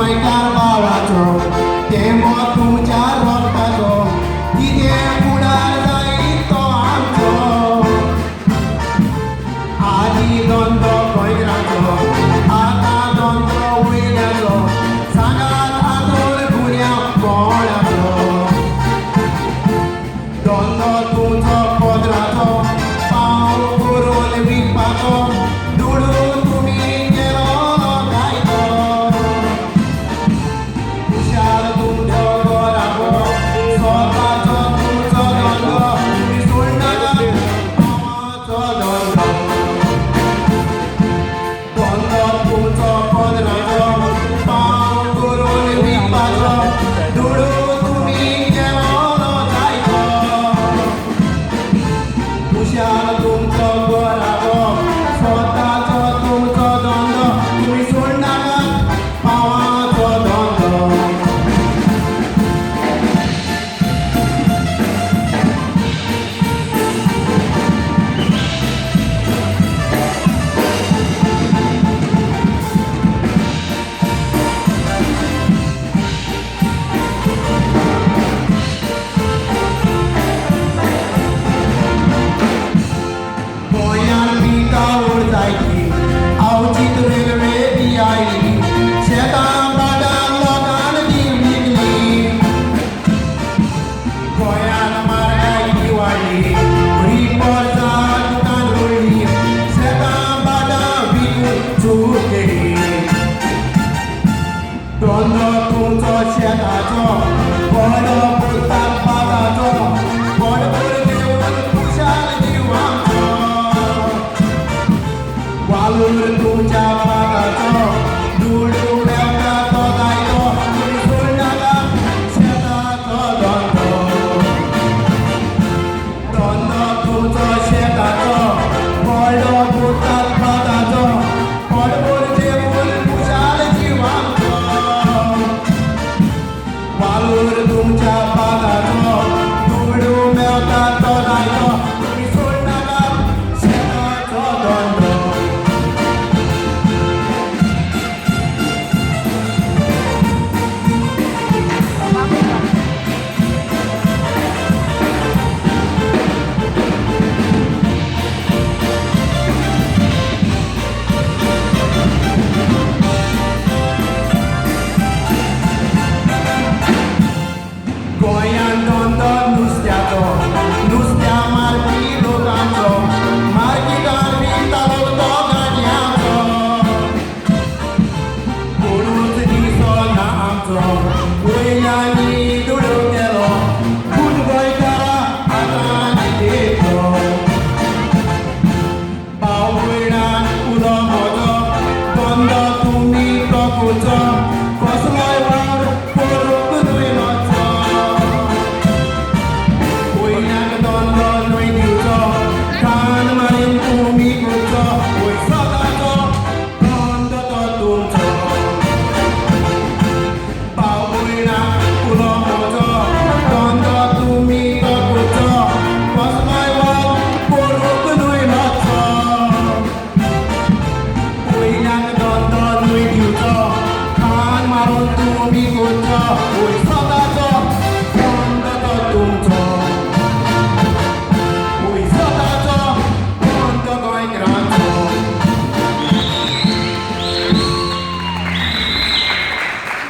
गोंयकार भावाचो तेमो तुमच्या रोगताचो कितें फुडार जायत तो आमचो आदी धंदो गोंयकाराचो आतां धंदो वयल्याचो सांगात आदोर गुन्या कोणाचो धंदो तुमचो पदराचो पाव करून विकपाचो दुडून तुमी गेलो गायतो हुशार तुमचो घराचो स्वताचो तुमचो धंदो तुमी सोडनाका पावाचो धंदो धंदो तुमचो पदराचो पाव करून विकपाचो दुडून तुमी गेलो गायतो हुशार तुमचो घराचो स्वताचो तुमचो धंदो तुमी सोडनाका पावाचो धंदो गोंयांत पिकावळ जायती अवचित रेल्वे बी आयली शेतां बागां लोकांन ती विकली गोंयांत म्हारगाय वाडली बरी पोरसां दुकान उडली शेतां बागां विकून चूक केली धंदो तुमचो शेताचो बरो पुरतात पाताचो बडबड देऊन खुशाल जीव आमचो वालूर तुमच्या पाताचो दुडू मेवता तो गायतो तुमी सोडनाका शेताचो धंदो धंदो तुमचो शेताचो बडो पुरतात पाताचो बडबड देऊन खुशाल जीव आमचो वालूर तुमच्या पाताचो दुडू मेवता तो गायतो तुमी सोडनाका शेताचो धंदो गोंयांत धंदो नुस्त्याचो नुस्त्या मारपी लोकांचो मार्केटार विकतालो तो गाडयांचो कोणूच दिसना आमचो वयल्यानी दुडू गेलो पूण गोंयकारां आतां कितें भाव भयणान उलो म्हजो धंदो तुमी तोखूचो कसलोय वावर करूंक न्हय मातसो वयल्यान धंदो न्हय दिवचो कान मारीन तुमी करचो वय स्वताचो धंदो तो तुमचो भाव भयणाक उलो म्हजो धंदो तुमी तोखूचो कसलोय वावर करूंक न्हय मातसो वयल्यान धंदो न्हय दिवचो कान मारून तुमी करचो वय